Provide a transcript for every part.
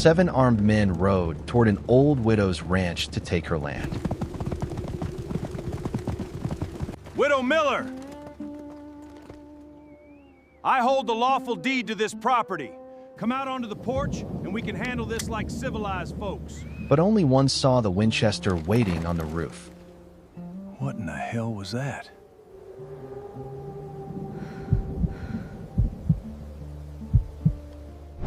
7 armed men rode toward an old widow's ranch to take her land. Widow Miller! I hold the lawful deed to this property. Come out onto the porch, and we can handle this like civilized folks. But only one saw the Winchester waiting on the roof. What in the hell was that?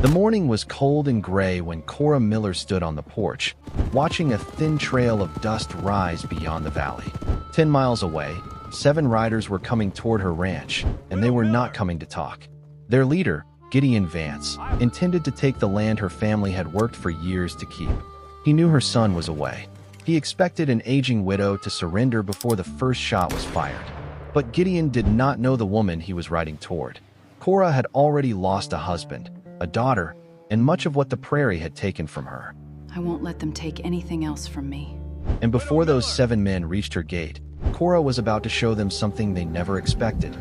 The morning was cold and gray when Cora Miller stood on the porch, watching a thin trail of dust rise beyond the valley. 10 miles away, 7 riders were coming toward her ranch, and they were not coming to talk. Their leader, Gideon Vance, intended to take the land her family had worked for years to keep. He knew her son was away. He expected an aging widow to surrender before the first shot was fired. But Gideon did not know the woman he was riding toward. Cora had already lost a husband, a daughter, and much of what the prairie had taken from her. I won't let them take anything else from me. And before those 7 men reached her gate, Cora was about to show them something they never expected.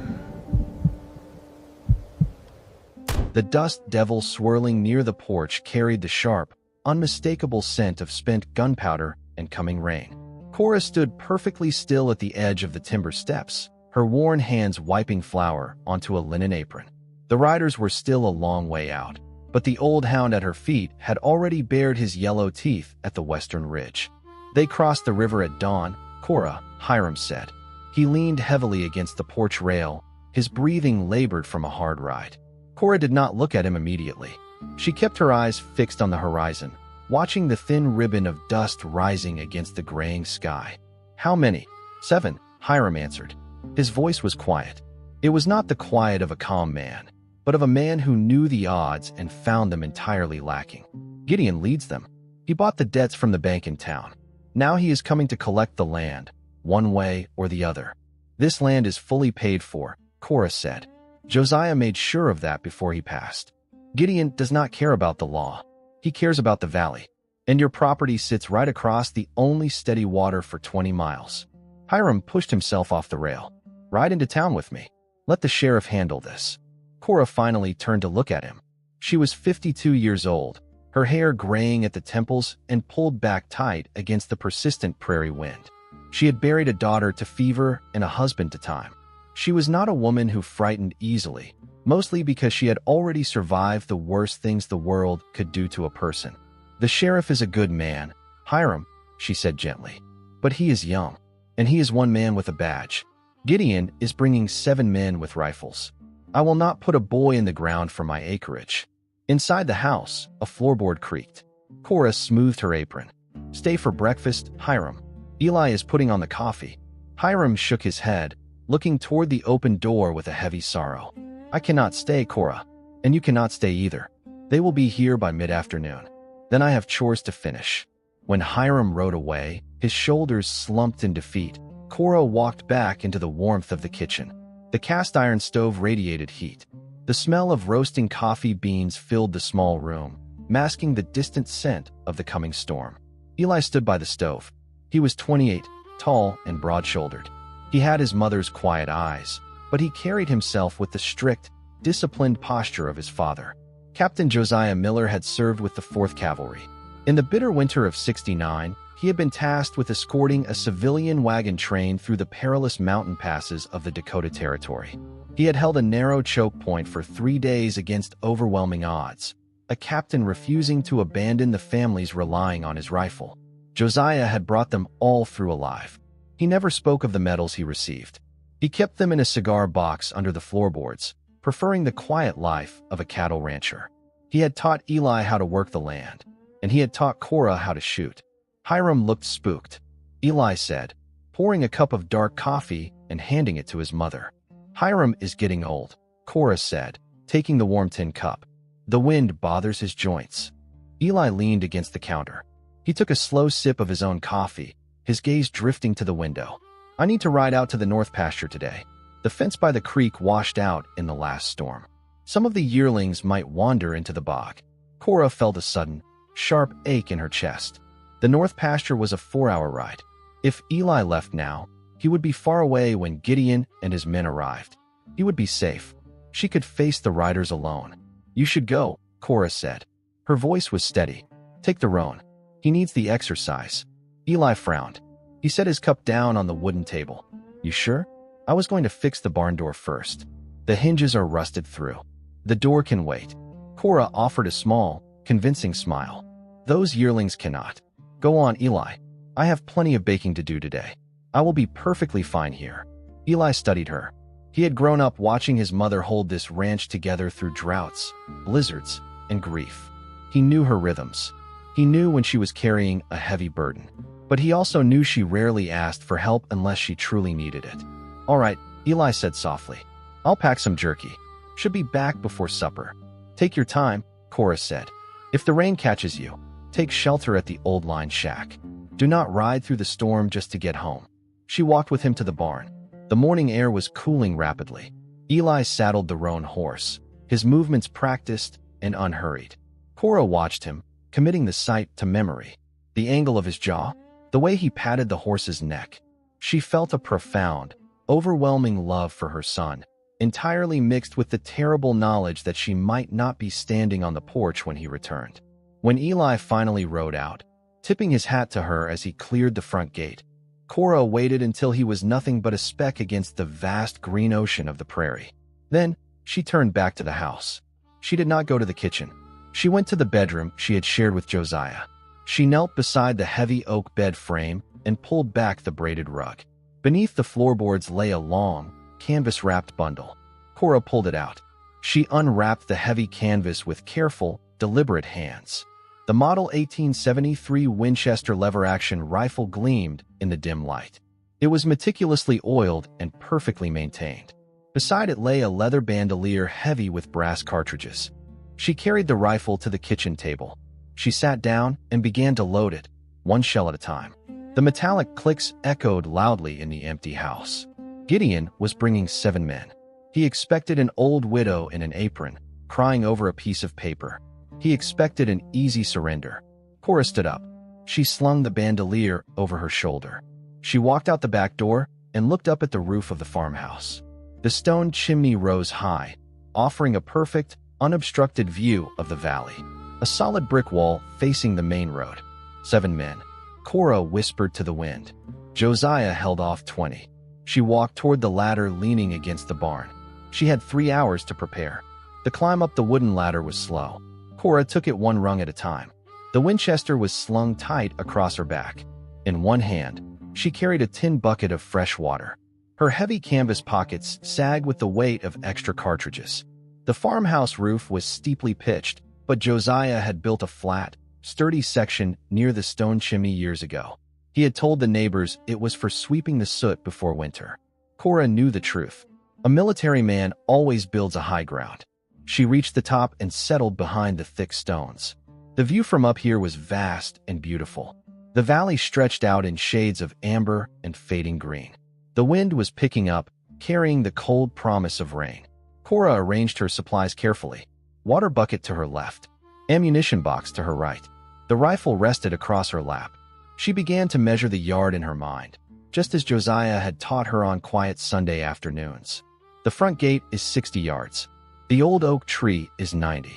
The dust devil swirling near the porch carried the sharp, unmistakable scent of spent gunpowder and coming rain. Cora stood perfectly still at the edge of the timber steps, her worn hands wiping flour onto a linen apron. The riders were still a long way out, but the old hound at her feet had already bared his yellow teeth at the western ridge. They crossed the river at dawn, Cora, Hiram said. He leaned heavily against the porch rail, his breathing labored from a hard ride. Cora did not look at him immediately. She kept her eyes fixed on the horizon, watching the thin ribbon of dust rising against the graying sky. How many? 7, Hiram answered. His voice was quiet. It was not the quiet of a calm man, but of a man who knew the odds and found them entirely lacking. Gideon leads them. He bought the debts from the bank in town. Now he is coming to collect the land, one way or the other. This land is fully paid for, Cora said. Josiah made sure of that before he passed. Gideon does not care about the law. He cares about the valley. And your property sits right across the only steady water for 20 miles. Hiram pushed himself off the rail. Ride into town with me. Let the sheriff handle this. Cora finally turned to look at him. She was 52 years old, her hair graying at the temples and pulled back tight against the persistent prairie wind. She had buried a daughter to fever and a husband to time. She was not a woman who frightened easily, mostly because she had already survived the worst things the world could do to a person. The sheriff is a good man, Hiram, she said gently. But he is young, and he is one man with a badge. Gideon is bringing 7 men with rifles. I will not put a boy in the ground for my acreage. Inside the house, a floorboard creaked. Cora smoothed her apron. Stay for breakfast, Hiram. Eli is putting on the coffee. Hiram shook his head, looking toward the open door with a heavy sorrow. I cannot stay, Cora, and you cannot stay either. They will be here by mid-afternoon. Then I have chores to finish. When Hiram rode away, his shoulders slumped in defeat. Cora walked back into the warmth of the kitchen. The cast-iron stove radiated heat. The smell of roasting coffee beans filled the small room, masking the distant scent of the coming storm. Eli stood by the stove. He was 28, tall and broad-shouldered. He had his mother's quiet eyes, but he carried himself with the strict, disciplined posture of his father. Captain Josiah Miller had served with the 4th Cavalry. In the bitter winter of '69, he had been tasked with escorting a civilian wagon train through the perilous mountain passes of the Dakota Territory. He had held a narrow choke point for 3 days against overwhelming odds, a captain refusing to abandon the families relying on his rifle. Josiah had brought them all through alive. He never spoke of the medals he received. He kept them in a cigar box under the floorboards, preferring the quiet life of a cattle rancher. He had taught Eli how to work the land, and he had taught Cora how to shoot. Hiram looked spooked. Eli said, pouring a cup of dark coffee and handing it to his mother. Hiram is getting old, Cora said, taking the warm tin cup. The wind bothers his joints. Eli leaned against the counter. He took a slow sip of his own coffee, his gaze drifting to the window. I need to ride out to the north pasture today. The fence by the creek washed out in the last storm. Some of the yearlings might wander into the bog. Cora felt a sudden, sharp ache in her chest. The north pasture was a 4-hour ride. If Eli left now, he would be far away when Gideon and his men arrived. He would be safe. She could face the riders alone. You should go, Cora said. Her voice was steady. "Take the roan. He needs the exercise." Eli frowned. He set his cup down on the wooden table. "You sure? I was going to fix the barn door first. The hinges are rusted through. The door can wait." Cora offered a small, convincing smile. "Those yearlings cannot. Go on, Eli. I have plenty of baking to do today. I will be perfectly fine here." Eli studied her. He had grown up watching his mother hold this ranch together through droughts, blizzards, and grief. He knew her rhythms. He knew when she was carrying a heavy burden. But he also knew she rarely asked for help unless she truly needed it. "All right," Eli said softly. "I'll pack some jerky. Should be back before supper." "Take your time," Cora said. "If the rain catches you, take shelter at the old line shack. Do not ride through the storm just to get home." She walked with him to the barn. The morning air was cooling rapidly. Eli saddled the roan horse, his movements practiced and unhurried. Cora watched him, committing the sight to memory. The angle of his jaw, the way he patted the horse's neck. She felt a profound, overwhelming love for her son, entirely mixed with the terrible knowledge that she might not be standing on the porch when he returned. When Eli finally rode out, tipping his hat to her as he cleared the front gate, Cora waited until he was nothing but a speck against the vast green ocean of the prairie. Then, she turned back to the house. She did not go to the kitchen. She went to the bedroom she had shared with Josiah. She knelt beside the heavy oak bed frame and pulled back the braided rug. Beneath the floorboards lay a long, canvas-wrapped bundle. Cora pulled it out. She unwrapped the heavy canvas with careful, deliberate hands. The Model 1873 Winchester lever-action rifle gleamed in the dim light. It was meticulously oiled and perfectly maintained. Beside it lay a leather bandolier heavy with brass cartridges. She carried the rifle to the kitchen table. She sat down and began to load it, one shell at a time. The metallic clicks echoed loudly in the empty house. Gideon was bringing 7 men. He expected an old widow in an apron, crying over a piece of paper. He expected an easy surrender. Cora stood up. She slung the bandolier over her shoulder. She walked out the back door and looked up at the roof of the farmhouse. The stone chimney rose high, offering a perfect, unobstructed view of the valley. A solid brick wall facing the main road. 7 men. Cora whispered to the wind. Josiah held off 20. She walked toward the ladder leaning against the barn. She had 3 hours to prepare. The climb up the wooden ladder was slow. Cora took it one rung at a time. The Winchester was slung tight across her back. In one hand, she carried a tin bucket of fresh water. Her heavy canvas pockets sagged with the weight of extra cartridges. The farmhouse roof was steeply pitched, but Josiah had built a flat, sturdy section near the stone chimney years ago. He had told the neighbors it was for sweeping the soot before winter. Cora knew the truth. A military man always builds a high ground. She reached the top and settled behind the thick stones. The view from up here was vast and beautiful. The valley stretched out in shades of amber and fading green. The wind was picking up, carrying the cold promise of rain. Cora arranged her supplies carefully. Water bucket to her left, ammunition box to her right. The rifle rested across her lap. She began to measure the yard in her mind, just as Josiah had taught her on quiet Sunday afternoons. The front gate is 60 yards. The old oak tree is 90.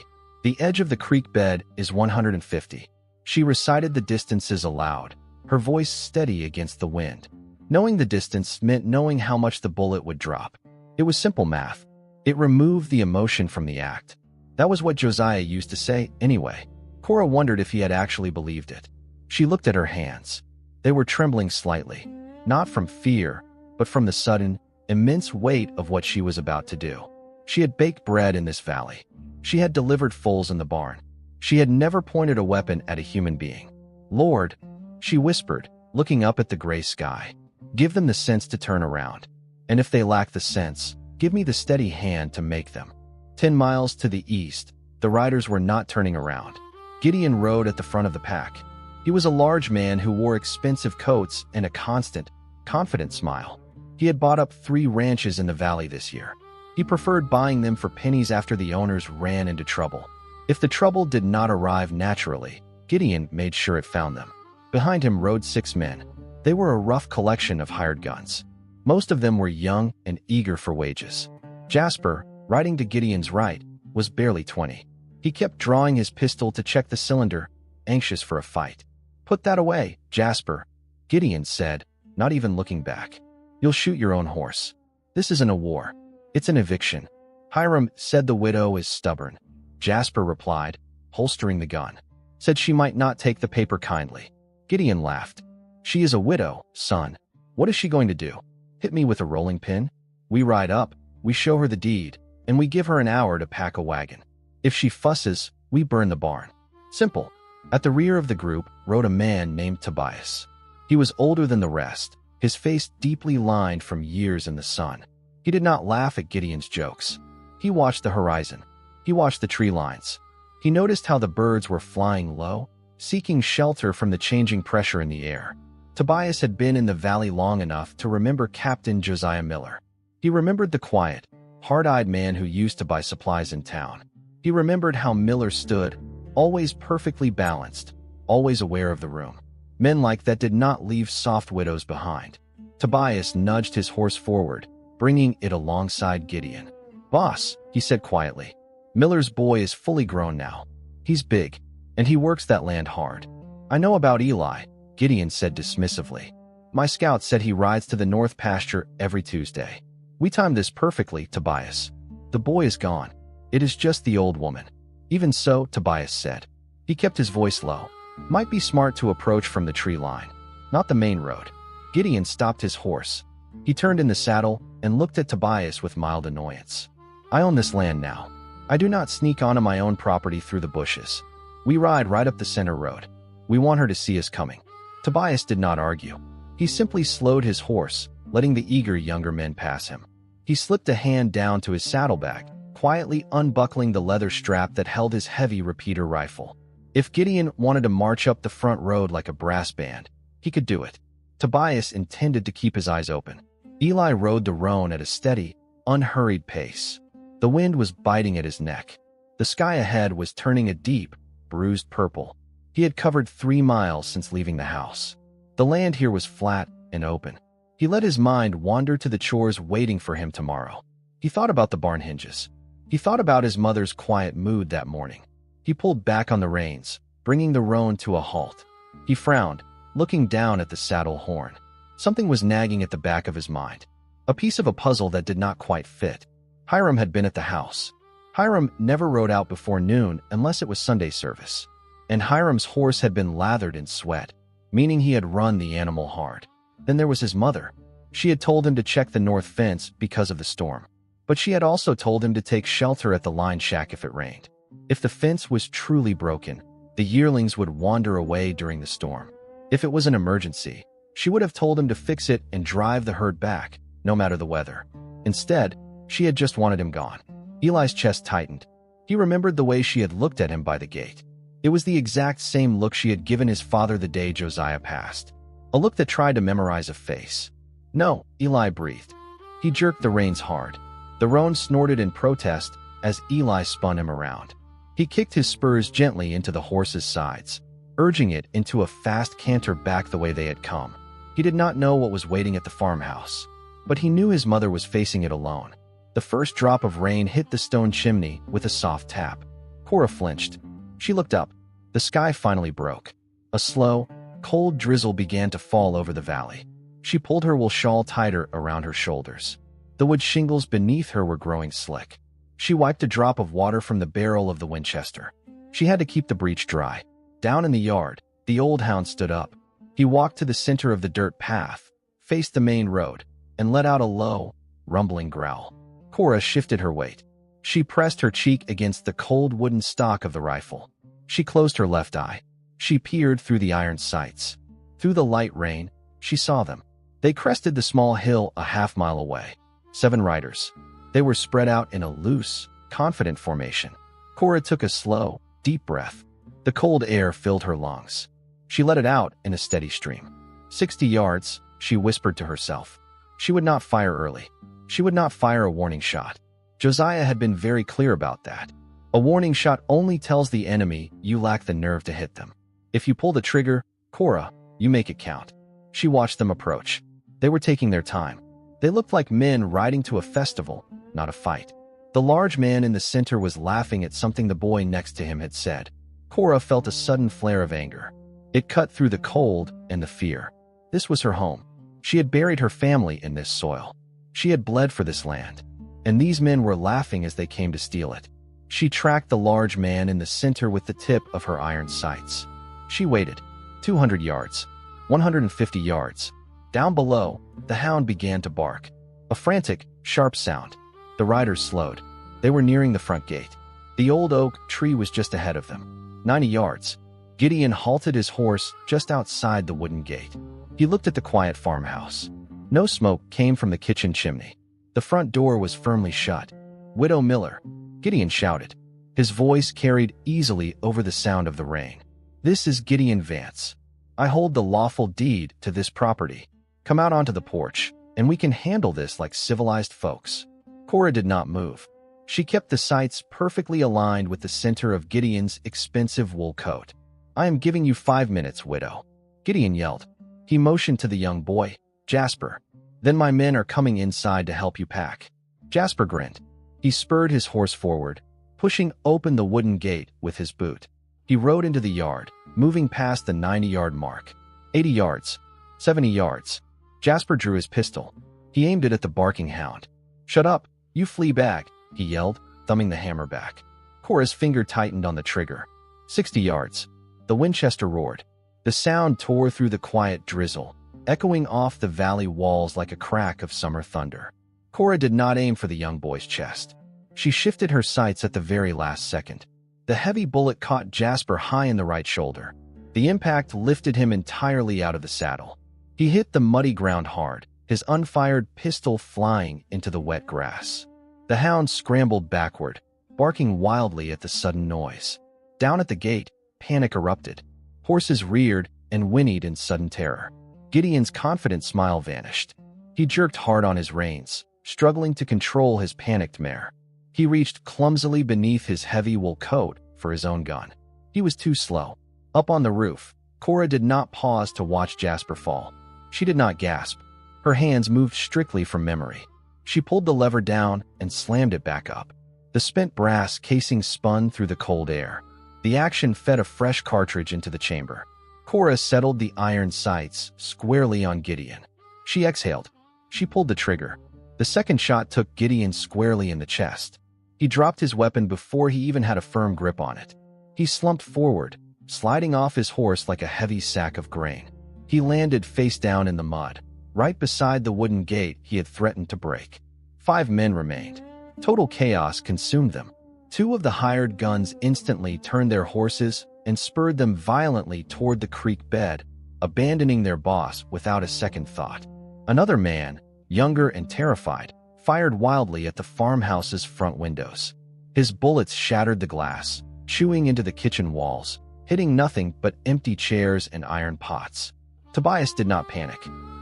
The edge of the creek bed is 150. She recited the distances aloud, her voice steady against the wind. Knowing the distance meant knowing how much the bullet would drop. It was simple math. It removed the emotion from the act. That was what Josiah used to say anyway. Cora wondered if he had actually believed it. She looked at her hands. They were trembling slightly, not from fear, but from the sudden, immense weight of what she was about to do. She had baked bread in this valley. She had delivered foals in the barn. She had never pointed a weapon at a human being. "Lord," she whispered, looking up at the gray sky, "give them the sense to turn around. And if they lack the sense, give me the steady hand to make them." 10 miles to the east, the riders were not turning around. Gideon rode at the front of the pack. He was a large man who wore expensive coats and a constant, confident smile. He had bought up 3 ranches in the valley this year. He preferred buying them for pennies after the owners ran into trouble. If the trouble did not arrive naturally, Gideon made sure it found them. Behind him rode 6 men. They were a rough collection of hired guns. Most of them were young and eager for wages. Jasper, riding to Gideon's right, was barely 20. He kept drawing his pistol to check the cylinder, anxious for a fight. "Put that away, Jasper," Gideon said, not even looking back. "You'll shoot your own horse. This isn't a war. It's an eviction." "Hiram said the widow is stubborn," Jasper replied, holstering the gun. "Said she might not take the paper kindly." Gideon laughed. "She is a widow, son. What is she going to do? Hit me with a rolling pin? We ride up, we show her the deed, and we give her an hour to pack a wagon. If she fusses, we burn the barn. Simple." At the rear of the group rode a man named Tobias. He was older than the rest, his face deeply lined from years in the sun. He did not laugh at Gideon's jokes. He watched the horizon. He watched the tree lines. He noticed how the birds were flying low, seeking shelter from the changing pressure in the air. Tobias had been in the valley long enough to remember Captain Josiah Miller. He remembered the quiet, hard-eyed man who used to buy supplies in town. He remembered how Miller stood, always perfectly balanced, always aware of the room. Men like that did not leave soft widows behind. Tobias nudged his horse forward, bringing it alongside Gideon. "Boss," he said quietly, "Miller's boy is fully grown now. He's big, and he works that land hard." "I know about Eli," Gideon said dismissively. "My scout said he rides to the north pasture every Tuesday. We timed this perfectly, Tobias. The boy is gone. It is just the old woman." "Even so," Tobias said. He kept his voice low. "Might be smart to approach from the tree line, not the main road." Gideon stopped his horse. He turned in the saddle and looked at Tobias with mild annoyance. "I own this land now. I do not sneak onto my own property through the bushes. We ride right up the center road. We want her to see us coming." Tobias did not argue. He simply slowed his horse, letting the eager younger men pass him. He slipped a hand down to his saddlebag, quietly unbuckling the leather strap that held his heavy repeater rifle. If Gideon wanted to march up the front road like a brass band, he could do it. Tobias intended to keep his eyes open. Eli rode the roan at a steady, unhurried pace. The wind was biting at his neck. The sky ahead was turning a deep, bruised purple. He had covered 3 miles since leaving the house. The land here was flat and open. He let his mind wander to the chores waiting for him tomorrow. He thought about the barn hinges. He thought about his mother's quiet mood that morning. He pulled back on the reins, bringing the roan to a halt. He frowned, looking down at the saddle horn. Something was nagging at the back of his mind. A piece of a puzzle that did not quite fit. Hiram had been at the house. Hiram never rode out before noon unless it was Sunday service. And Hiram's horse had been lathered in sweat, meaning he had run the animal hard. Then there was his mother. She had told him to check the north fence because of the storm. But she had also told him to take shelter at the line shack if it rained. If the fence was truly broken, the yearlings would wander away during the storm. If it was an emergency, she would have told him to fix it and drive the herd back, no matter the weather. Instead, she had just wanted him gone. Eli's chest tightened. He remembered the way she had looked at him by the gate. It was the exact same look she had given his father the day Josiah passed. A look that tried to memorize a face. "No," Eli breathed. He jerked the reins hard. The roan snorted in protest as Eli spun him around. He kicked his spurs gently into the horse's sides, urging it into a fast canter back the way they had come. He did not know what was waiting at the farmhouse, but he knew his mother was facing it alone. The first drop of rain hit the stone chimney with a soft tap. Cora flinched. She looked up. The sky finally broke. A slow, cold drizzle began to fall over the valley. She pulled her wool shawl tighter around her shoulders. The wood shingles beneath her were growing slick. She wiped a drop of water from the barrel of the Winchester. She had to keep the breech dry. Down in the yard, the old hound stood up. He walked to the center of the dirt path, faced the main road, and let out a low, rumbling growl. Cora shifted her weight. She pressed her cheek against the cold wooden stock of the rifle. She closed her left eye. She peered through the iron sights. Through the light rain, she saw them. They crested the small hill a half-mile away. 7 riders. They were spread out in a loose, confident formation. Cora took a slow, deep breath. The cold air filled her lungs. She let it out in a steady stream. 60 yards, she whispered to herself. She would not fire early. She would not fire a warning shot. Josiah had been very clear about that. A warning shot only tells the enemy you lack the nerve to hit them. If you pull the trigger, Cora, you make it count. She watched them approach. They were taking their time. They looked like men riding to a festival, not a fight. The large man in the center was laughing at something the boy next to him had said. Cora felt a sudden flare of anger. It cut through the cold and the fear. This was her home. She had buried her family in this soil. She had bled for this land. And these men were laughing as they came to steal it. She tracked the large man in the center with the tip of her iron sights. She waited. 200 yards. 150 yards. Down below, the hound began to bark. A frantic, sharp sound. The riders slowed. They were nearing the front gate. The old oak tree was just ahead of them. 90 yards. Gideon halted his horse just outside the wooden gate. He looked at the quiet farmhouse. No smoke came from the kitchen chimney. The front door was firmly shut. "Widow Miller," Gideon shouted. His voice carried easily over the sound of the rain. "This is Gideon Vance. I hold the lawful deed to this property. Come out onto the porch, and we can handle this like civilized folks." Cora did not move. She kept the sights perfectly aligned with the center of Gideon's expensive wool coat. "I am giving you 5 minutes, widow," Gideon yelled. He motioned to the young boy, "Jasper. Then my men are coming inside to help you pack." Jasper grinned. He spurred his horse forward, pushing open the wooden gate with his boot. He rode into the yard, moving past the 90-yard mark. 80 yards. 70 yards. Jasper drew his pistol. He aimed it at the barking hound. "Shut up, you flea bag," he yelled, thumbing the hammer back. Cora's finger tightened on the trigger. 60 yards. The Winchester roared. The sound tore through the quiet drizzle, echoing off the valley walls like a crack of summer thunder. Cora did not aim for the young boy's chest. She shifted her sights at the very last second. The heavy bullet caught Jasper high in the right shoulder. The impact lifted him entirely out of the saddle. He hit the muddy ground hard, his unfired pistol flying into the wet grass. The hound scrambled backward, barking wildly at the sudden noise. Down at the gate, panic erupted. Horses reared and whinnied in sudden terror. Gideon's confident smile vanished. He jerked hard on his reins, struggling to control his panicked mare. He reached clumsily beneath his heavy wool coat for his own gun. He was too slow. Up on the roof, Cora did not pause to watch Jasper fall. She did not gasp. Her hands moved strictly from memory. She pulled the lever down and slammed it back up. The spent brass casing spun through the cold air. The action fed a fresh cartridge into the chamber. Cora settled the iron sights squarely on Gideon. She exhaled. She pulled the trigger. The second shot took Gideon squarely in the chest. He dropped his weapon before he even had a firm grip on it. He slumped forward, sliding off his horse like a heavy sack of grain. He landed face down in the mud, right beside the wooden gate he had threatened to break. 5 men remained. Total chaos consumed them. 2 of the hired guns instantly turned their horses and spurred them violently toward the creek bed, abandoning their boss without a second thought. Another man, younger and terrified, fired wildly at the farmhouse's front windows. His bullets shattered the glass, chewing into the kitchen walls, hitting nothing but empty chairs and iron pots. Tobias did not panic.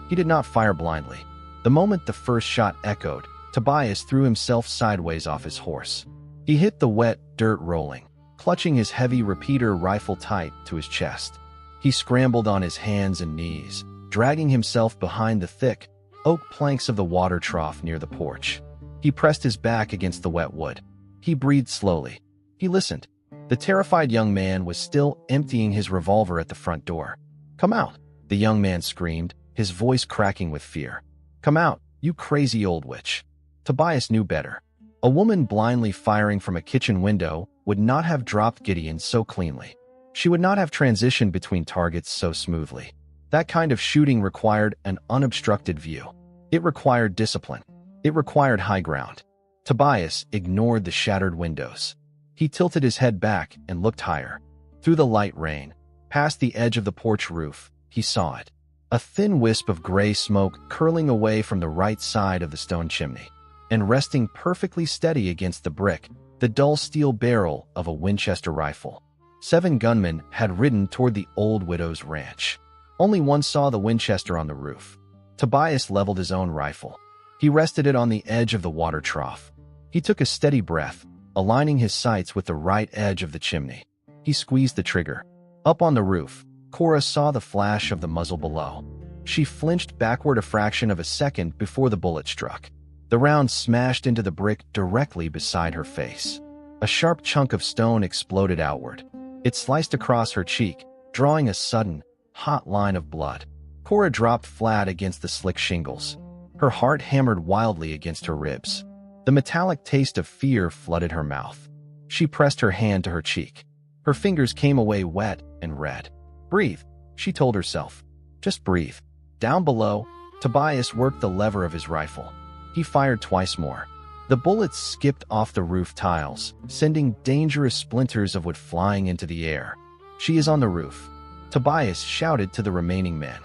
He did not fire blindly. The moment the first shot echoed, Tobias threw himself sideways off his horse. He hit the wet dirt rolling, clutching his heavy repeater rifle tight to his chest. He scrambled on his hands and knees, dragging himself behind the thick oak planks of the water trough near the porch. He pressed his back against the wet wood. He breathed slowly. He listened. The terrified young man was still emptying his revolver at the front door. "Come out," the young man screamed, his voice cracking with fear. "Come out, you crazy old witch." Tobias knew better. A woman blindly firing from a kitchen window would not have dropped Gideon so cleanly. She would not have transitioned between targets so smoothly. That kind of shooting required an unobstructed view. It required discipline. It required high ground. Tobias ignored the shattered windows. He tilted his head back and looked higher. Through the light rain, past the edge of the porch roof, he saw it. A thin wisp of gray smoke curling away from the right side of the stone chimney, and resting perfectly steady against the brick, the dull steel barrel of a Winchester rifle. 7 gunmen had ridden toward the old widow's ranch. Only one saw the Winchester on the roof. Tobias leveled his own rifle. He rested it on the edge of the water trough. He took a steady breath, aligning his sights with the right edge of the chimney. He squeezed the trigger. Up on the roof, Cora saw the flash of the muzzle below. She flinched backward a fraction of a second before the bullet struck. The round smashed into the brick directly beside her face. A sharp chunk of stone exploded outward. It sliced across her cheek, drawing a sudden, hot line of blood. Cora dropped flat against the slick shingles. Her heart hammered wildly against her ribs. The metallic taste of fear flooded her mouth. She pressed her hand to her cheek. Her fingers came away wet and red. "Breathe," she told herself. "Just breathe." Down below, Tobias worked the lever of his rifle. He fired twice more. The bullets skipped off the roof tiles, sending dangerous splinters of wood flying into the air. "She is on the roof," Tobias shouted to the remaining men.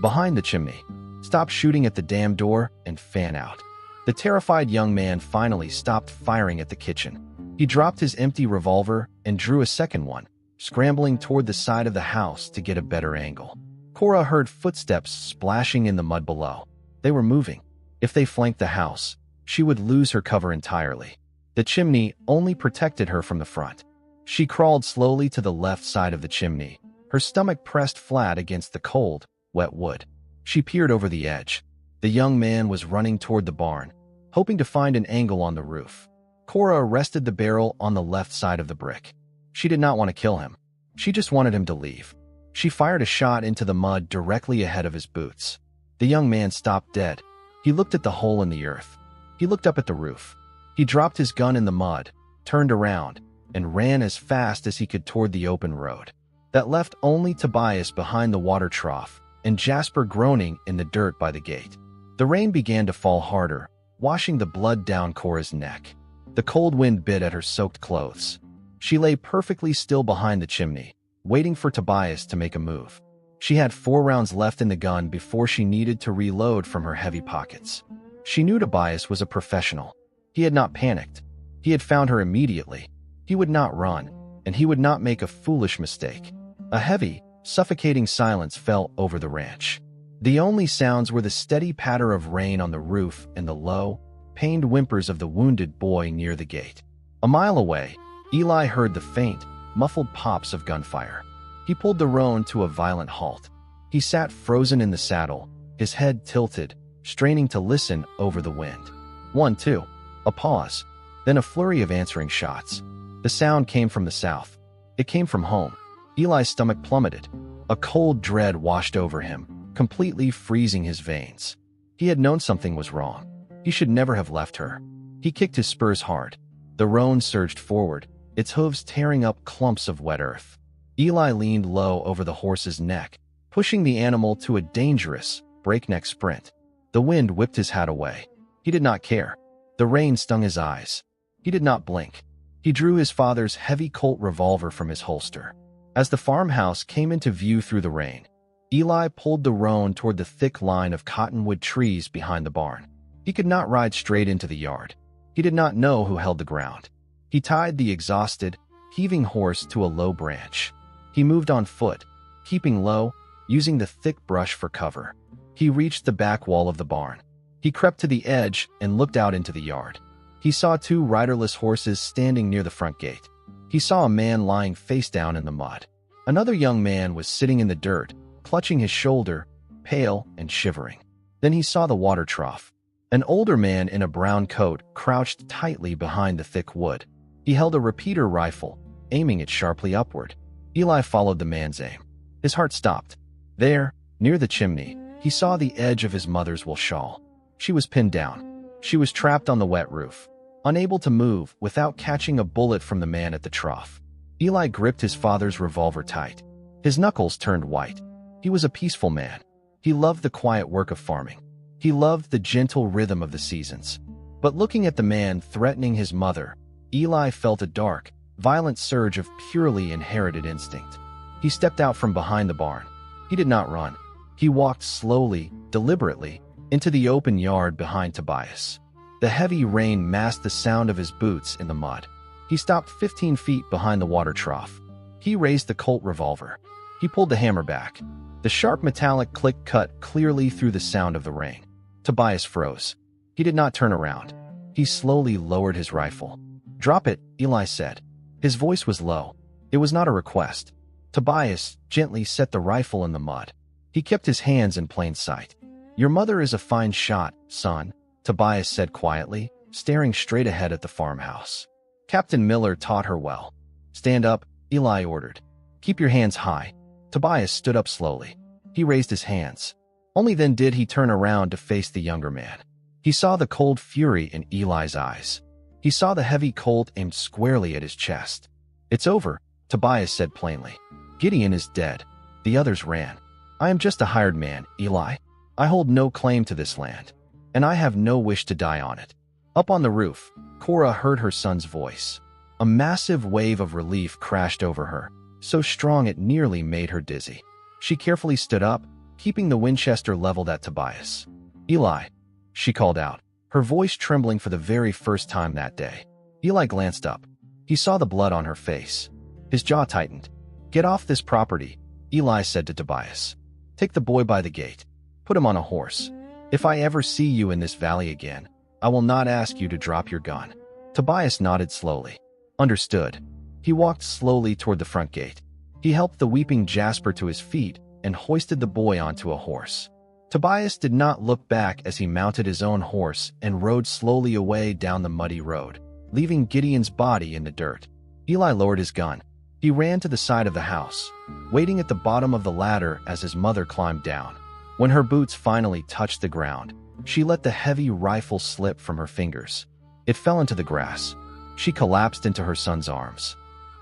"Behind the chimney. Stop shooting at the damn door and fan out." The terrified young man finally stopped firing at the kitchen. He dropped his empty revolver and drew a second one, scrambling toward the side of the house to get a better angle. Cora heard footsteps splashing in the mud below. They were moving. If they flanked the house, she would lose her cover entirely. The chimney only protected her from the front. She crawled slowly to the left side of the chimney, her stomach pressed flat against the cold, wet wood. She peered over the edge. The young man was running toward the barn, hoping to find an angle on the roof. Cora rested the barrel on the left side of the brick. She did not want to kill him. She just wanted him to leave. She fired a shot into the mud directly ahead of his boots. The young man stopped dead. He looked at the hole in the earth. He looked up at the roof. He dropped his gun in the mud, turned around, and ran as fast as he could toward the open road. That left only Tobias behind the water trough and Jasper groaning in the dirt by the gate. The rain began to fall harder, washing the blood down Cora's neck. The cold wind bit at her soaked clothes. She lay perfectly still behind the chimney, waiting for Tobias to make a move. She had 4 rounds left in the gun before she needed to reload from her heavy pockets. She knew Tobias was a professional. He had not panicked. He had found her immediately. He would not run, and he would not make a foolish mistake. A heavy, suffocating silence fell over the ranch. The only sounds were the steady patter of rain on the roof and the low, pained whimpers of the wounded boy near the gate. A mile away, Eli heard the faint, muffled pops of gunfire. He pulled the roan to a violent halt. He sat frozen in the saddle, his head tilted, straining to listen over the wind. 1, 2. A pause, then a flurry of answering shots. The sound came from the south. It came from home. Eli's stomach plummeted. A cold dread washed over him, completely freezing his veins. He had known something was wrong. He should never have left her. He kicked his spurs hard. The roan surged forward, its hooves tearing up clumps of wet earth. Eli leaned low over the horse's neck, pushing the animal to a dangerous, breakneck sprint. The wind whipped his hat away. He did not care. The rain stung his eyes. He did not blink. He drew his father's heavy Colt revolver from his holster. As the farmhouse came into view through the rain, Eli pulled the roan toward the thick line of cottonwood trees behind the barn. He could not ride straight into the yard. He did not know who held the ground. He tied the exhausted, heaving horse to a low branch. He moved on foot, keeping low, using the thick brush for cover. He reached the back wall of the barn. He crept to the edge and looked out into the yard. He saw 2 riderless horses standing near the front gate. He saw a man lying face down in the mud. Another young man was sitting in the dirt, clutching his shoulder, pale and shivering. Then he saw the water trough. An older man in a brown coat crouched tightly behind the thick wood. He held a repeater rifle, aiming it sharply upward. Eli followed the man's aim. His heart stopped. There, near the chimney, he saw the edge of his mother's wool shawl. She was pinned down. She was trapped on the wet roof, unable to move without catching a bullet from the man at the trough. Eli gripped his father's revolver tight. His knuckles turned white. He was a peaceful man. He loved the quiet work of farming. He loved the gentle rhythm of the seasons. But looking at the man threatening his mother, Eli felt a dark, violent surge of purely inherited instinct. He stepped out from behind the barn. He did not run. He walked slowly, deliberately, into the open yard behind Tobias. The heavy rain masked the sound of his boots in the mud. He stopped 15 feet behind the water trough. He raised the Colt revolver. He pulled the hammer back. The sharp metallic click cut clearly through the sound of the rain. Tobias froze. He did not turn around. He slowly lowered his rifle. "Drop it," Eli said. His voice was low. It was not a request. Tobias gently set the rifle in the mud. He kept his hands in plain sight. "Your mother is a fine shot, son," Tobias said quietly, staring straight ahead at the farmhouse. Captain Miller taught her well. Stand up, Eli ordered. Keep your hands high. Tobias stood up slowly. He raised his hands. Only then did he turn around to face the younger man. He saw the cold fury in Eli's eyes. He saw the heavy Colt aimed squarely at his chest. It's over, Tobias said plainly. Gideon is dead. The others ran. I am just a hired man, Eli. I hold no claim to this land, and I have no wish to die on it. Up on the roof, Cora heard her son's voice. A massive wave of relief crashed over her, so strong it nearly made her dizzy. She carefully stood up, keeping the Winchester leveled at Tobias. Eli, she called out, her voice trembling for the very first time that day. Eli glanced up. He saw the blood on her face. His jaw tightened. Get off this property, Eli said to Tobias. Take the boy by the gate. Put him on a horse. If I ever see you in this valley again, I will not ask you to drop your gun. Tobias nodded slowly. Understood. He walked slowly toward the front gate. He helped the weeping Jasper to his feet and hoisted the boy onto a horse. Tobias did not look back as he mounted his own horse and rode slowly away down the muddy road, leaving Gideon's body in the dirt. Eli lowered his gun. He ran to the side of the house, waiting at the bottom of the ladder as his mother climbed down. When her boots finally touched the ground, she let the heavy rifle slip from her fingers. It fell into the grass. She collapsed into her son's arms.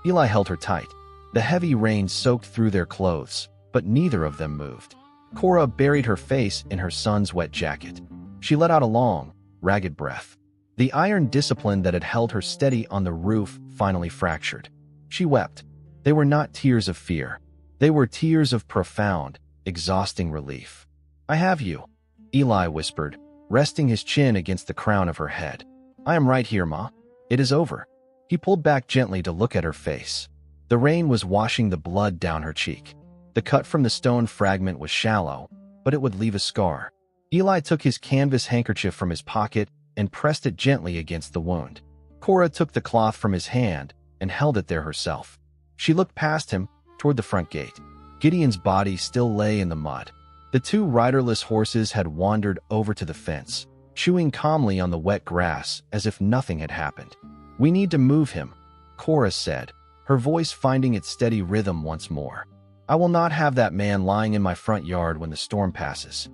Eli held her tight. The heavy rain soaked through their clothes, but neither of them moved. Cora buried her face in her son's wet jacket. She let out a long, ragged breath. The iron discipline that had held her steady on the roof finally fractured. She wept. They were not tears of fear. They were tears of profound, exhausting relief. I have you, Eli whispered, resting his chin against the crown of her head. I am right here, Ma. It is over. He pulled back gently to look at her face. The rain was washing the blood down her cheek. The cut from the stone fragment was shallow, but it would leave a scar. Eli took his canvas handkerchief from his pocket and pressed it gently against the wound. Cora took the cloth from his hand and held it there herself. She looked past him, toward the front gate. Gideon's body still lay in the mud. The two riderless horses had wandered over to the fence, chewing calmly on the wet grass as if nothing had happened. We need to move him, Cora said, her voice finding its steady rhythm once more. I will not have that man lying in my front yard when the storm passes.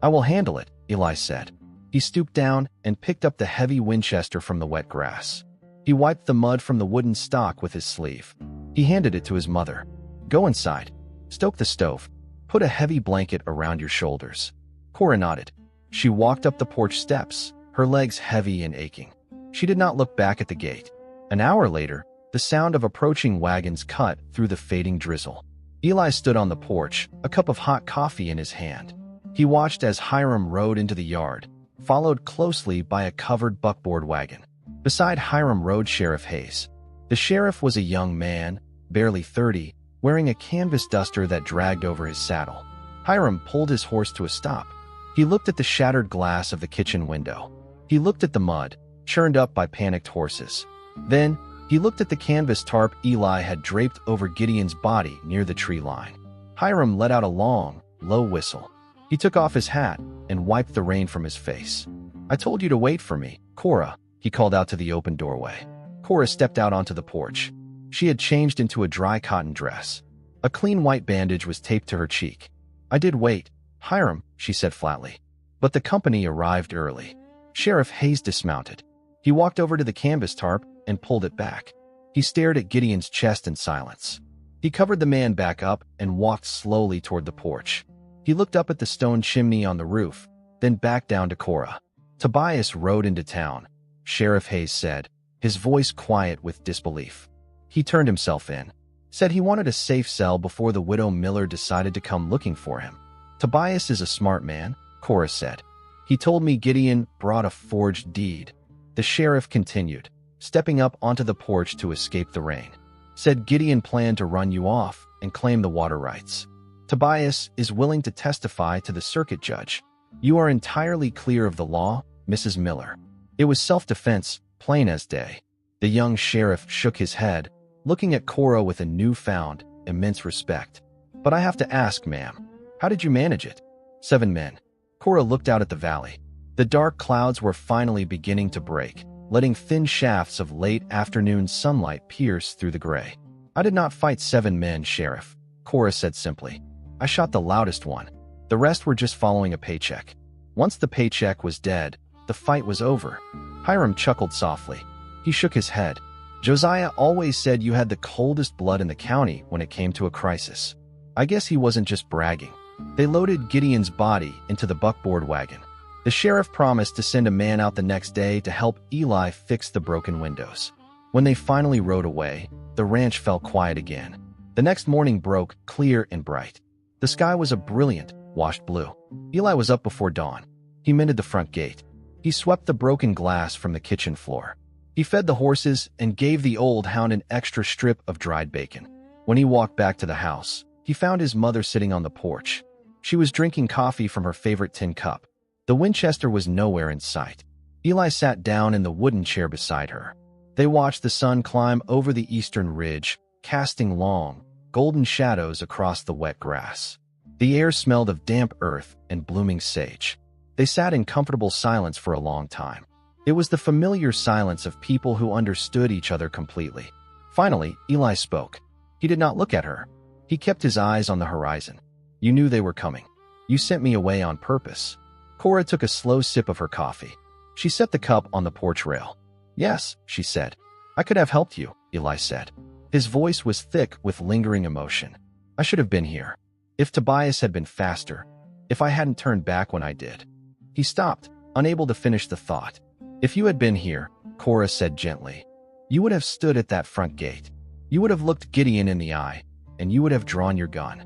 I will handle it, Eli said. He stooped down and picked up the heavy Winchester from the wet grass. He wiped the mud from the wooden stock with his sleeve. He handed it to his mother. Go inside. Stoke the stove. Put a heavy blanket around your shoulders. Cora nodded. She walked up the porch steps, her legs heavy and aching. She did not look back at the gate. An hour later, the sound of approaching wagons cut through the fading drizzle. Eli stood on the porch, a cup of hot coffee in his hand. He watched as Hiram rode into the yard, followed closely by a covered buckboard wagon. Beside Hiram rode Sheriff Hayes. The sheriff was a young man, barely 30, wearing a canvas duster that dragged over his saddle. Hiram pulled his horse to a stop. He looked at the shattered glass of the kitchen window. He looked at the mud, churned up by panicked horses. Then, he looked at the canvas tarp Eli had draped over Gideon's body near the tree line. Hiram let out a long, low whistle. He took off his hat and wiped the rain from his face. I told you to wait for me, Cora, he called out to the open doorway. Cora stepped out onto the porch. She had changed into a dry cotton dress. A clean white bandage was taped to her cheek. I did wait, Hiram, she said flatly. But the company arrived early. Sheriff Hayes dismounted. He walked over to the canvas tarp and pulled it back. He stared at Gideon's chest in silence. He covered the man back up and walked slowly toward the porch. He looked up at the stone chimney on the roof, then back down to Cora. Tobias rode into town, Sheriff Hayes said, his voice quiet with disbelief. He turned himself in, said he wanted a safe cell before the widow Miller decided to come looking for him. Tobias is a smart man, Cora said. He told me Gideon brought a forged deed. The sheriff continued, stepping up onto the porch to escape the rain. Said Gideon planned to run you off and claim the water rights. Tobias is willing to testify to the circuit judge. You are entirely clear of the law, Mrs. Miller. It was self-defense, plain as day. The young sheriff shook his head, looking at Cora with a newfound, immense respect. But I have to ask, ma'am, how did you manage it? 7 men. Cora looked out at the valley. The dark clouds were finally beginning to break, letting thin shafts of late afternoon sunlight pierce through the gray. "I did not fight 7 men, Sheriff," Cora said simply. "I shot the loudest one. The rest were just following a paycheck." Once the paycheck was dead, the fight was over. Hiram chuckled softly. He shook his head. "Josiah always said you had the coldest blood in the county when it came to a crisis." I guess he wasn't just bragging. They loaded Gideon's body into the buckboard wagon. The sheriff promised to send a man out the next day to help Eli fix the broken windows. When they finally rode away, the ranch fell quiet again. The next morning broke clear and bright. The sky was a brilliant, washed blue. Eli was up before dawn. He mended the front gate. He swept the broken glass from the kitchen floor. He fed the horses and gave the old hound an extra strip of dried bacon. When he walked back to the house, he found his mother sitting on the porch. She was drinking coffee from her favorite tin cup. The Winchester was nowhere in sight. Eli sat down in the wooden chair beside her. They watched the sun climb over the eastern ridge, casting long, golden shadows across the wet grass. The air smelled of damp earth and blooming sage. They sat in comfortable silence for a long time. It was the familiar silence of people who understood each other completely. Finally, Eli spoke. He did not look at her. He kept his eyes on the horizon. "You knew they were coming. You sent me away on purpose." Cora took a slow sip of her coffee. She set the cup on the porch rail. "Yes," she said. "I could have helped you," Eli said. His voice was thick with lingering emotion. "I should have been here. If Tobias had been faster. If I hadn't turned back when I did." He stopped, unable to finish the thought. "If you had been here," Cora said gently, "you would have stood at that front gate. You would have looked Gideon in the eye, and you would have drawn your gun."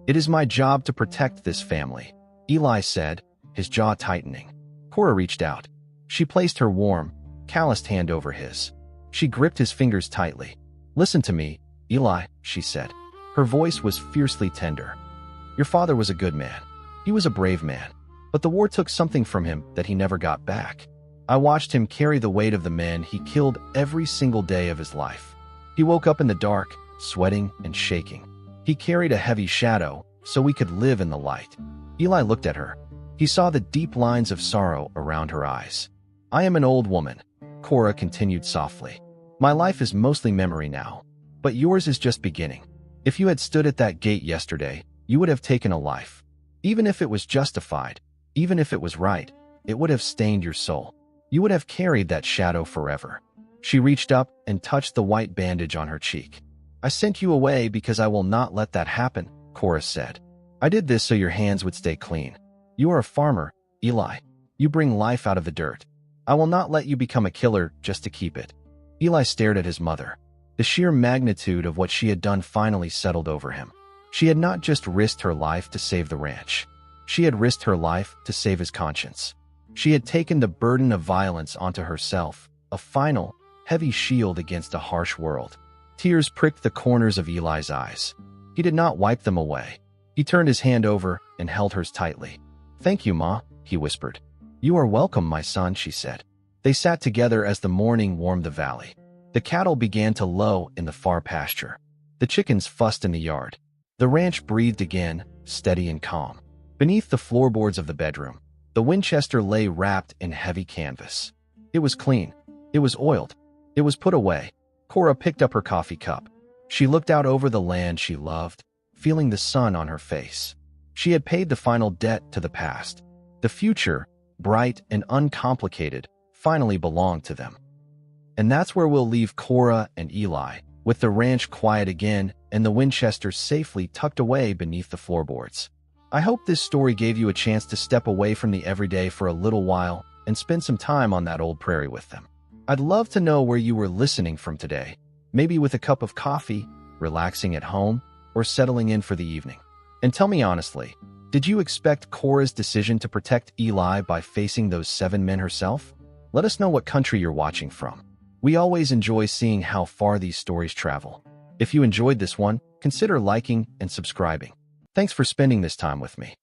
"It is my job to protect this family," Eli said, his jaw tightening. Cora reached out. She placed her warm, calloused hand over his. She gripped his fingers tightly. "Listen to me, Eli," she said. Her voice was fiercely tender. "Your father was a good man. He was a brave man. But the war took something from him that he never got back. I watched him carry the weight of the men he killed every single day of his life. He woke up in the dark, sweating and shaking. He carried a heavy shadow so we could live in the light." Eli looked at her. He saw the deep lines of sorrow around her eyes. "I am an old woman," Cora continued softly. "My life is mostly memory now, but yours is just beginning. If you had stood at that gate yesterday, you would have taken a life. Even if it was justified, even if it was right, it would have stained your soul. You would have carried that shadow forever." She reached up and touched the white bandage on her cheek. "I sent you away because I will not let that happen," Cora said. "I did this so your hands would stay clean. You are a farmer, Eli. You bring life out of the dirt. I will not let you become a killer just to keep it." Eli stared at his mother. The sheer magnitude of what she had done finally settled over him. She had not just risked her life to save the ranch. She had risked her life to save his conscience. She had taken the burden of violence onto herself, a final, heavy shield against a harsh world. Tears pricked the corners of Eli's eyes. He did not wipe them away. He turned his hand over and held hers tightly. "Thank you, Ma," he whispered. "You are welcome, my son," she said. They sat together as the morning warmed the valley. The cattle began to low in the far pasture. The chickens fussed in the yard. The ranch breathed again, steady and calm. Beneath the floorboards of the bedroom, the Winchester lay wrapped in heavy canvas. It was clean. It was oiled. It was put away. Cora picked up her coffee cup. She looked out over the land she loved, feeling the sun on her face. She had paid the final debt to the past. The future, bright and uncomplicated, finally belonged to them. And that's where we'll leave Cora and Eli, with the ranch quiet again and the Winchester safely tucked away beneath the floorboards. I hope this story gave you a chance to step away from the everyday for a little while and spend some time on that old prairie with them. I'd love to know where you were listening from today, maybe with a cup of coffee, relaxing at home, or settling in for the evening. And tell me honestly, did you expect Cora's decision to protect Eli by facing those 7 men herself? Let us know what country you're watching from. We always enjoy seeing how far these stories travel. If you enjoyed this one, consider liking and subscribing. Thanks for spending this time with me.